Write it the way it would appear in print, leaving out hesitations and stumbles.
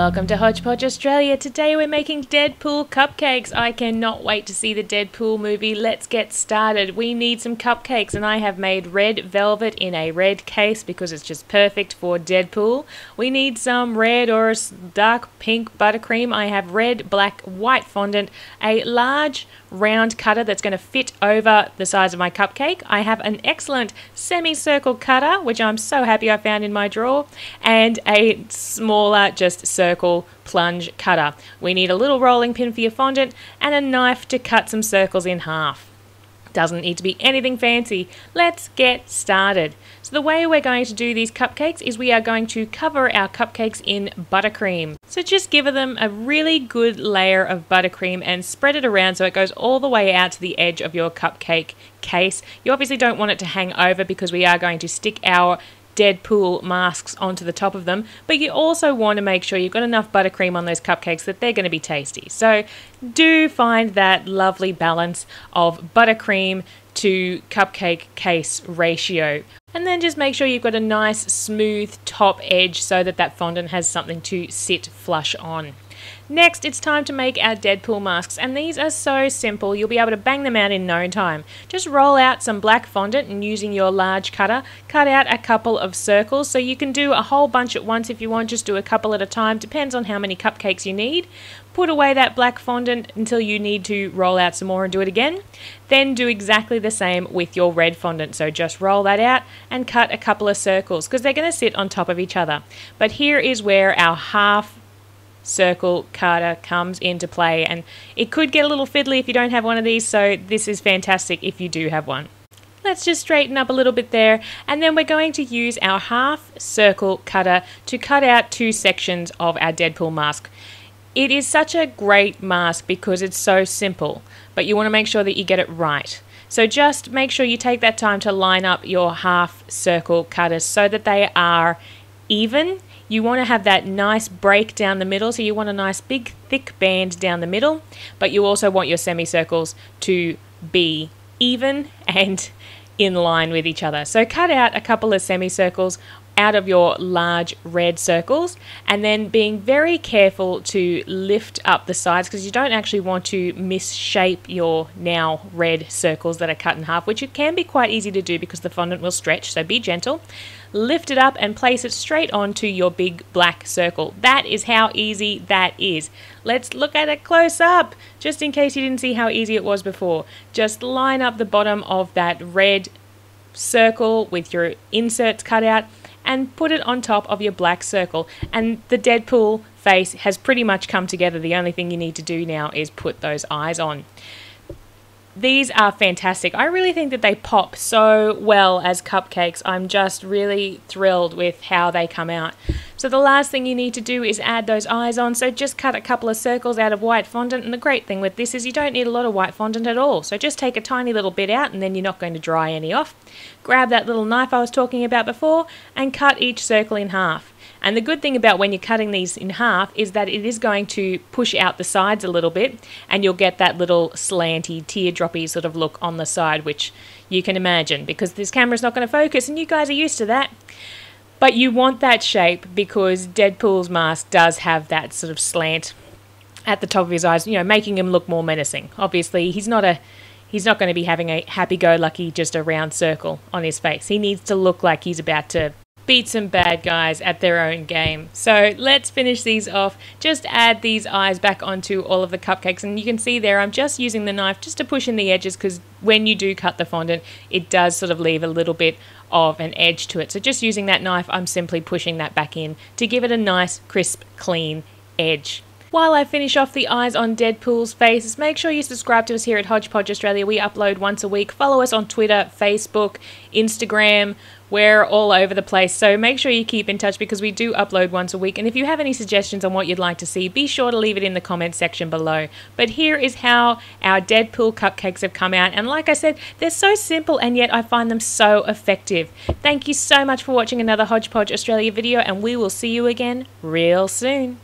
Welcome to Hodgepodge Australia. Today we're making Deadpool cupcakes. I cannot wait to see the Deadpool movie. Let's get started. We need some cupcakes and I have made red velvet in a red case because it's just perfect for Deadpool. We need some red or dark pink buttercream. I have red, black, white fondant, a large round cutter that's going to fit over the size of my cupcake. I have an excellent semicircle cutter, which I'm so happy I found in my drawer, and a smaller just circle plunge cutter. We need a little rolling pin for your fondant and a knife to cut some circles in half. Doesn't need to be anything fancy. Let's get started. So the way we're going to do these cupcakes is we are going to cover our cupcakes in buttercream. So just give them a really good layer of buttercream and spread it around so it goes all the way out to the edge of your cupcake case. You obviously don't want it to hang over because we are going to stick our Deadpool masks onto the top of them, but you also want to make sure you've got enough buttercream on those cupcakes that they're going to be tasty. So do find that lovely balance of buttercream to cupcake case ratio. And then just make sure you've got a nice smooth top edge so that that fondant has something to sit flush on. Next, it's time to make our Deadpool masks, and these are so simple, you'll be able to bang them out in no time. Just roll out some black fondant and using your large cutter, cut out a couple of circles, so you can do a whole bunch at once if you want, just do a couple at a time, depends on how many cupcakes you need. Put away that black fondant until you need to roll out some more and do it again. Then do exactly the same with your red fondant, so just roll that out and cut a couple of circles, because they're going to sit on top of each other. But here is where our half circle cutter comes into play, and it could get a little fiddly if you don't have one of these, so this is fantastic if you do have one. Let's just straighten up a little bit there, and then we're going to use our half circle cutter to cut out two sections of our Deadpool mask. It is such a great mask because it's so simple, but you want to make sure that you get it right. So just make sure you take that time to line up your half circle cutters so that they are even. You want to have that nice break down the middle, so you want a nice big thick band down the middle, but you also want your semicircles to be even and in line with each other. So cut out a couple of semicircles out of your large red circles, and then being very careful to lift up the sides because you don't actually want to misshape your now red circles that are cut in half, which it can be quite easy to do because the fondant will stretch, so be gentle. Lift it up and place it straight onto your big black circle. That is how easy that is. Let's look at it close up, just in case you didn't see how easy it was before. Just line up the bottom of that red circle with your inserts cut out and put it on top of your black circle, and the Deadpool face has pretty much come together. The only thing you need to do now is put those eyes on. These are fantastic. I really think that they pop so well as cupcakes. I'm just really thrilled with how they come out. So the last thing you need to do is add those eyes on. So just cut a couple of circles out of white fondant. And the great thing with this is you don't need a lot of white fondant at all. So just take a tiny little bit out and then you're not going to dry any off. Grab that little knife I was talking about before and cut each circle in half. And the good thing about when you're cutting these in half is that it is going to push out the sides a little bit, and you'll get that little slanty, teardroppy sort of look on the side, which you can imagine because this camera's not going to focus and you guys are used to that. But you want that shape because Deadpool's mask does have that sort of slant at the top of his eyes, you know, making him look more menacing. Obviously, he's not going to be having a happy-go-lucky, just a round circle on his face. He needs to look like he's about to beat some bad guys at their own game. So let's finish these off. Just add these eyes back onto all of the cupcakes, and you can see there I'm just using the knife just to push in the edges because when you do cut the fondant it does sort of leave a little bit of an edge to it. So just using that knife I'm simply pushing that back in to give it a nice crisp clean edge. While I finish off the eyes on Deadpool's face, make sure you subscribe to us here at Hodgepodge Australia. We upload once a week. Follow us on Twitter, Facebook, Instagram. We're all over the place, so make sure you keep in touch because we do upload once a week. And if you have any suggestions on what you'd like to see, be sure to leave it in the comments section below. But here is how our Deadpool cupcakes have come out. And like I said, they're so simple and yet I find them so effective. Thank you so much for watching another Hodgepodge Australia video, and we will see you again real soon.